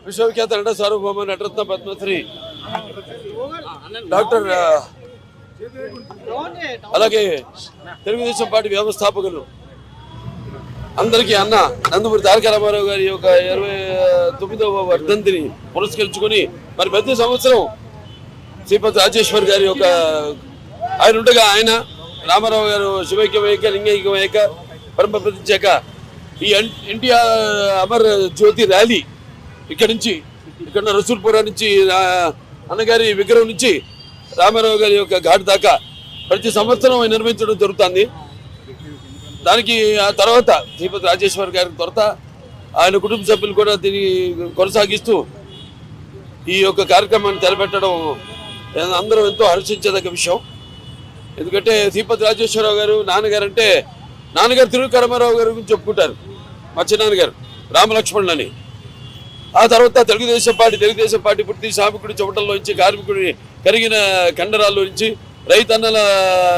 విశ్వవిఖ్యాత నట సార్వభౌమ నటరత్న పద్మశ్రీ డాక్టర్ అలాగే తెలుగుదేశం పార్టీ వ్యవస్థాపకులు అందరికీ అన్న నందమూరి తారక రామారావు గారి యొక్క 29వ వర్ధంతిని పురస్కరించుకొని మరి ప్రతి సంవత్సరం శ్రీపతి రాజేశ్వర్ గారి యొక్క ఆయన ఉండగా ఆయన రామారావు గారు శివైక్యమేక లింగైక్యమేక పరమ ప్రతించాక ఈ ఎన్టీఆర్ అమర్ జ్యోతి ర్యాలీ ఇక్కడ నుంచి ఇక్కడ రసూల్పురా నుంచి అన్నగారి విగ్రహం నుంచి రామారావు గారి యొక్క ఘాట్ దాకా ప్రతి సంవత్సరం నిర్వహించడం జరుగుతుంది. దానికి ఆ తర్వాత శ్రీపతి రాజేశ్వర్ గారి తర్వాత ఆయన కుటుంబ సభ్యులు కూడా దీన్ని కొనసాగిస్తూ ఈ యొక్క కార్యక్రమాన్ని తలపెట్టడం అందరూ ఎంతో హర్షించేదగ్గ విషయం. ఎందుకంటే శ్రీపతి రాజేశ్వరరావు గారు నాన్నగారు తిరుగు రామారావు గారి గురించి చెప్పుకుంటారు. మా చిన్నాన్నగారు రామలక్ష్మణులు అని. ఆ తర్వాత తెలుగుదేశం పార్టీ పుట్టి శ్రామికుడి చెమటల్లో నుంచి, కార్మికుడి కరిగిన కండరాల్లో నుంచి, రైతన్నల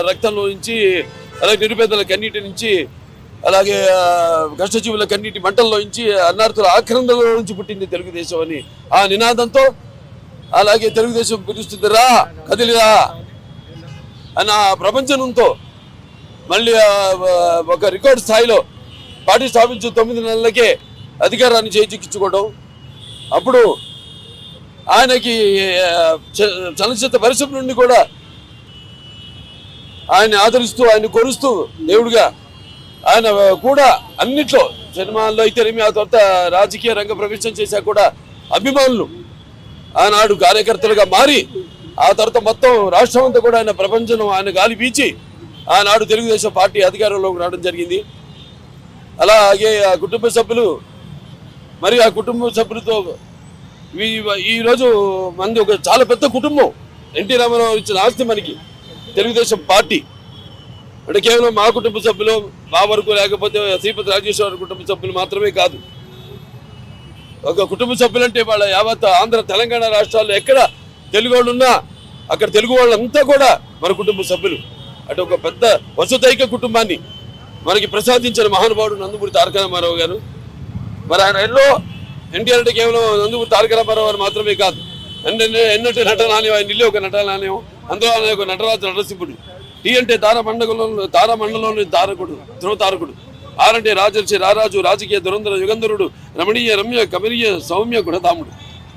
రక్తంలో నుంచి, అలాగే నిరుపేదల కన్నీటి నుంచి, అలాగే కష్టజీవుల కన్నీటి మంటల్లో నుంచి, అన్నార్థుల ఆక్రందలో నుంచి పుట్టింది తెలుగుదేశం అని ఆ నినాదంతో, అలాగే తెలుగుదేశం పిలుస్తుంది రా కదిలిరా అన్న ప్రపంచంతో మళ్ళీ ఒక రికార్డు స్థాయిలో పార్టీ స్థాపించి 9 నెలలకే అధికారాన్ని చేజిక్కించుకోవడం. అప్పుడు ఆయనకి చలనచిత్ర పరిశ్రమ నుండి కూడా ఆయన ఆదరిస్తూ ఆయన కొలుస్తూ దేవుడిగా ఆయన కూడా అన్నిట్లో సినిమాల్లో అయితేనేమి, ఆ తర్వాత రాజకీయ రంగ ప్రవేశం చేశాక కూడా అభిమానులు ఆనాడు కార్యకర్తలుగా మారి ఆ తర్వాత మొత్తం రాష్ట్రం అంతా కూడా ఆయన ప్రపంచం ఆయన గాలి పీచి ఆనాడు తెలుగుదేశం పార్టీ అధికారంలోకి రావడం జరిగింది. అలాగే ఆ కుటుంబ సభ్యులు మరి ఆ కుటుంబ సభ్యులతో ఈరోజు మంది ఒక చాలా పెద్ద కుటుంబం. ఎన్టీ రామారావు ఇచ్చిన ఆస్తి మనకి తెలుగుదేశం పార్టీ అంటే కేవలం మా కుటుంబ సభ్యులు మా వరకు, లేకపోతే శ్రీపతి రాజేశ్వర కుటుంబ సభ్యులు మాత్రమే కాదు. ఒక కుటుంబ సభ్యులు అంటే వాళ్ళ యావత్ ఆంధ్ర తెలంగాణ రాష్ట్రాల్లో ఎక్కడ తెలుగు వాళ్ళు ఉన్నా అక్కడ తెలుగు వాళ్ళంతా కూడా మన కుటుంబ సభ్యులు. అటు ఒక పెద్ద వసుదైక కుటుంబాన్ని మనకి ప్రసాదించిన మహానుభావుడు నందమూరి తారక రామారావు గారు. మరి ఆయన ఎన్నో ఎన్టీఆర్ అంటే కేవలం నందమూరి తారక రామారావు గారు మాత్రమే కాదు, ఎన్నటి నటనాలయం, ఆయన ఇల్లు ఒక నటనాలయం, అందులో ఆయన ఒక నటరాజు నరసింహుడు. టీ అంటే తారామండలంలోని తారకుడు, ధ్రువ తారకుడు. ఆర్ అంటే రాజర్షి, రారాజు, రాజకీయ దురంధర, యుగంధరుడు, రమణీయ, రమ్య, కమనీయ, సౌమ్య, గుణధాముడు.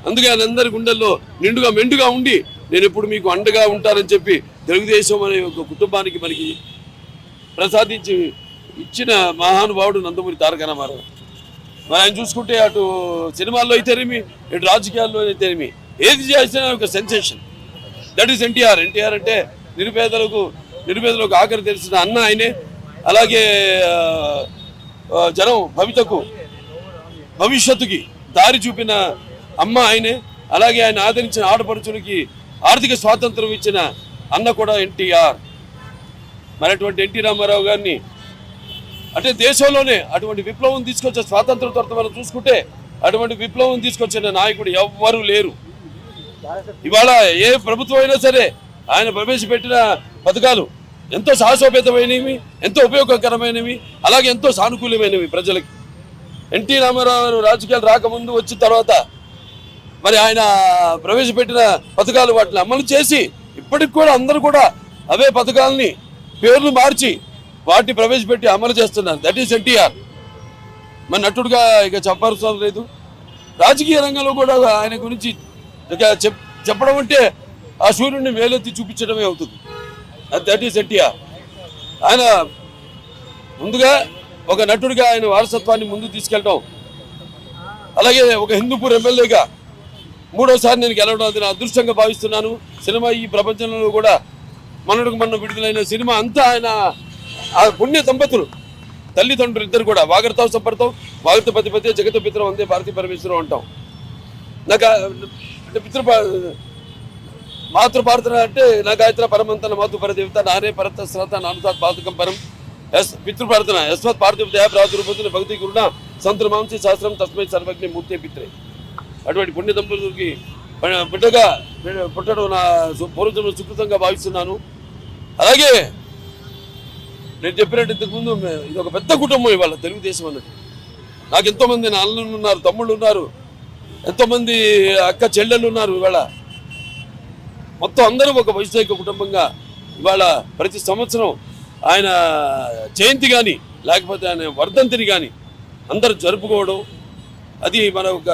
అందుకే ఆయనందరి గుండెల్లో నిండుగా మెండుగా ఉండి నేను ఎప్పుడు మీకు అండగా ఉంటానని చెప్పి తెలుగుదేశం అనే ఒక కుటుంబానికి మనకి ప్రసాదించి ఇచ్చిన మహానుభావుడు నందమూరి తారక రామారావు. మరి ఆయన చూసుకుంటే అటు సినిమాల్లో అయితేనేమి, ఇటు రాజకీయాల్లో అయితేనేమి, ఏది చేసినా ఒక sensation. That is NTR. NTR అంటే నిరుపేదలకు ఆఖరి తెలిసిన అన్న ఆయనే. అలాగే జనం భవిష్యత్తుకి దారి చూపిన అమ్మ ఆయనే. అలాగే ఆయన ఆదరించిన ఆడపడుచులకి ఆర్థిక స్వాతంత్రం ఇచ్చిన అన్న కూడా ఎన్టీఆర్. మరి అటువంటి ఎన్టీ రామారావు గారిని అంటే దేశంలోనే అటువంటి విప్లవం తీసుకొచ్చే స్వాతంత్రం తర్వాత మనం చూసుకుంటే అటువంటి విప్లవం తీసుకొచ్చిన నాయకుడు ఎవ్వరూ లేరు. ఇవాళ ఏ ప్రభుత్వం అయినా సరే ఆయన ప్రవేశపెట్టిన పథకాలు ఎంతో సాహసోపేతమైనవి, ఎంతో ఉపయోగకరమైనవి, అలాగే ఎంతో సానుకూలమైనవి ప్రజలకి. ఎన్టీ రామారావు రాజకీయాలు రాకముందు వచ్చిన తర్వాత మరి ఆయన ప్రవేశపెట్టిన పథకాలు వాటిని అమలు చేసి ఇప్పటికి కూడా అందరూ కూడా అవే పథకాలని పేర్లు మార్చి వాటిని ప్రవేశపెట్టి అమలు చేస్తున్నారు. That is NTR. మరి నటుడుగా ఇక చెప్పాల్సిన లేదు. రాజకీయ రంగంలో కూడా ఆయన గురించి చెప్పడం అంటే ఆ సూర్యుడిని వేలెత్తి చూపించడమే అవుతుంది. That is NTR. ఆయన ముందుగా ఒక నటుడిగా ఆయన వారసత్వాన్ని ముందుకు తీసుకెళ్ళడం, అలాగే ఒక హిందూపూర్ ఎమ్మెల్యేగా 3వసారి నేను గెలవడం అది నా అదృష్టంగా భావిస్తున్నాను. సినిమా ఈ ప్రపంచంలో కూడా మొన్న విడుదలైన సినిమా అంతా ఆయన ఆ పుణ్య దంపతులు, తల్లిదండ్రులు ఇద్దరు కూడా వాగర్తావు సంపర్తం, వాగర్త పతిపతి, జగత పిత్రం అందే భారతీ పరమేశ్వరం అంటాం. నాకు అంటే మాతృ ప్రార్థన అంటే నా గాయత్ర పరమంతన మాతృ పరదేవత నారే పరత శ్రత నానుతాత్ పాతకం పరం పితృప్రార్థన యస్మత్ పార్థివ దయా ప్రాదుర్భూతుని భక్తి గురుణ సంతుల మాంసి శాస్త్రం తస్మై సర్వజ్ఞ మూర్తి పిత్రే. అటువంటి పుణ్య దంపతులకి బిడ్డగా పుట్టడం నా పూర్వజన్మ సుకృతంగా భావిస్తున్నాను. అలాగే నేను చెప్పినట్టు ఇంతకుముందు ఇది ఒక పెద్ద కుటుంబం ఇవాళ తెలుగుదేశం అన్నది. నాకు ఎంతోమంది నా అన్నలు ఉన్నారు, తమ్ముళ్ళు ఉన్నారు, ఎంతోమంది అక్క చెల్లెళ్ళు ఉన్నారు. ఇవాళ మొత్తం అందరూ ఒక వైశాఖ కుటుంబంగా ఇవాళ ప్రతి సంవత్సరం ఆయన జయంతి కానీ లేకపోతే ఆయన వర్ధంతిని కానీ అందరూ జరుపుకోవడం, అది మన ఒక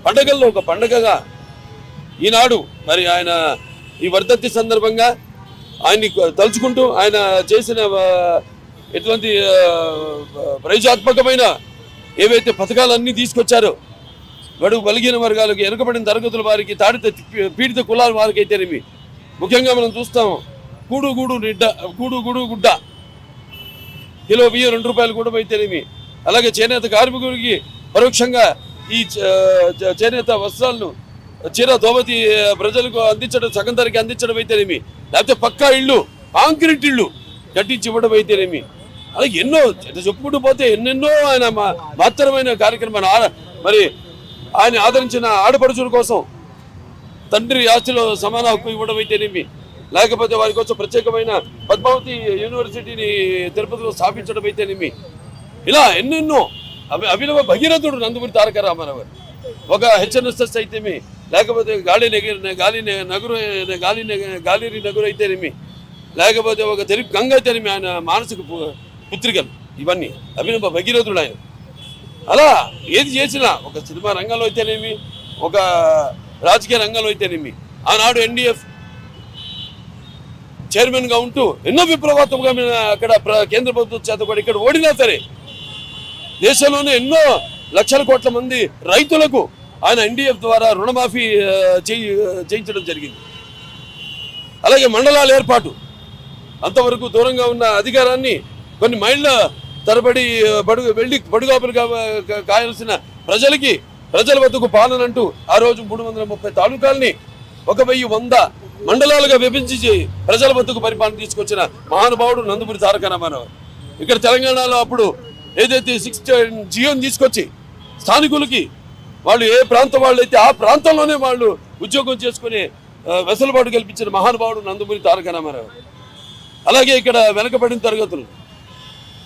పండగల్లో ఒక పండగగా ఈనాడు మరి ఆయన ఈ వర్ధంతి సందర్భంగా ఆయన్ని తలుచుకుంటూ ఆయన చేసిన ఎటువంటి ప్రయోజనాత్మకమైన ఏవైతే పథకాలన్నీ తీసుకొచ్చారో బడుగు బలిగిన వర్గాలకు, వెనుకబడిన తరగతుల వారికి, పీడిత కులాల వారికి అయితేనేమి, ముఖ్యంగా మనం చూస్తాం కూడు గుడ్డ కిలో బియ్యం 2 రూపాయలు కూడా అయితేనేమి, అలాగే చేనేత కార్మికుడికి పరోక్షంగా ఈ చేనేత వస్త్రాలను చీర దోవతి ప్రజలకు అందించడం, సగం ధరకి అందించడం అయితేనేమి, లేకపోతే పక్కా ఇళ్ళు, కాంక్రీట్ ఇళ్ళు కట్టించి ఇవ్వడం అయితేనేమి, అలాగే ఎన్నో చెప్పుకుంటూ పోతే ఎన్నెన్నో ఆయన మాత్రమైన కార్యక్రమాలు. మరి ఆయన ఆదరించిన ఆడపడుచుల కోసం తండ్రి ఆస్తిలో సమాన హక్కు ఇవ్వడం అయితేనేమి, లేకపోతే వారి కోసం ప్రత్యేకమైన పద్మావతి యూనివర్సిటీని తిరుపతిలో స్థాపించడం అయితేనేమి, ఇలా ఎన్నెన్నో అభినవ భగీరథుడు నందమూరి తారక రామారావు. ఒక హెచ్ఎన్ఎస్ఎస్ అయితేమి, లేకపోతే గాలిరి నగరు అయితేనేమి, లేకపోతే ఒక తెలుగు గంగ అయితేనేమి, ఆయన మానసిక పుత్రికలు, ఇవన్నీ అభినవ భగీరథుడు ఆయన. అలా ఏది చేసినా ఒక సినిమా రంగంలో అయితేనేమి, ఒక రాజకీయ రంగంలో అయితేనేమి, ఆనాడు ఎన్డీఎఫ్ చైర్మన్గా ఉంటూ ఎన్నో విప్లవాత్మకమైన అక్కడ కేంద్ర ప్రభుత్వం చేత కూడా ఇక్కడ ఓడినా సరే దేశంలోనే ఎన్నో లక్షల కోట్ల మంది రైతులకు ఆయన ఎన్డీఎఫ్ ద్వారా రుణమాఫీ చేయించడం జరిగింది. అలాగే మండలాల ఏర్పాటు, అంతవరకు దూరంగా ఉన్న అధికారాన్ని కొన్ని మైళ్ళ తరబడి బడుగాపులు కాయాల్సిన ప్రజల వద్దకు పాలన అంటూ ఆ రోజు 330 తాలూకాలని 1100 మండలాలుగా విభజించి ప్రజల వద్దకు పరిపాలన తీసుకొచ్చిన మహానుభావుడు నందమూరి తారక రామారావు. ఇక్కడ తెలంగాణలో అప్పుడు ఏదైతే 6 జియోని తీసుకొచ్చి స్థానికులకి వాళ్ళు ఏ ప్రాంతం వాళ్ళు అయితే ఆ ప్రాంతంలోనే వాళ్ళు ఉద్యోగం చేసుకునే వెసులుబాటు కల్పించిన మహానుభావుడు నందమూరి తారక రామారావు. అలాగే ఇక్కడ వెనకబడిన తరగతులు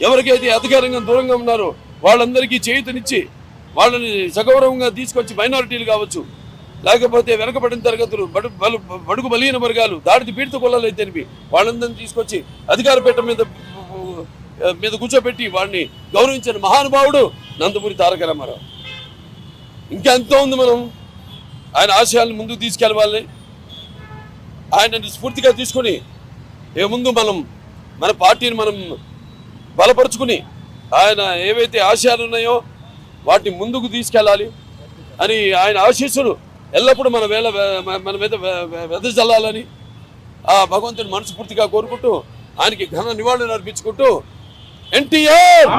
ఎవరికైతే అధికారంగా దూరంగా ఉన్నారో వాళ్ళందరికీ చేయూతనిచ్చి వాళ్ళని సగౌరవంగా తీసుకొచ్చి మైనారిటీలు కావచ్చు, లేకపోతే వెనకబడిన తరగతులు, బడుగు బలహీన వర్గాలు, దాడికి పీడిత కులాలు అయితేనివి, వాళ్ళందరినీ తీసుకొచ్చి అధికార పీఠం మీద కూర్చోబెట్టి వాడిని గౌరవించిన మహానుభావుడు నందమూరి తారక రామారావు. ఇంకా ఎంతో ఉంది. మనం ఆయన ఆశయాలను ముందుకు తీసుకెళ్ళాలి. ఆయనని స్ఫూర్తిగా తీసుకొని ముందు మన పార్టీని మనం బలపరుచుకుని ఆయన ఏవైతే ఆశయాలు ఉన్నాయో వాటిని ముందుకు తీసుకెళ్ళాలి అని ఆయన ఆశీస్సులు ఎల్లప్పుడూ మన మీద వెదజల్లాలని ఆ భగవంతుని మనస్ఫూర్తిగా కోరుకుంటూ ఆయనకి ఘన నివాళులు అర్పించుకుంటూ ఎన్టీఆర్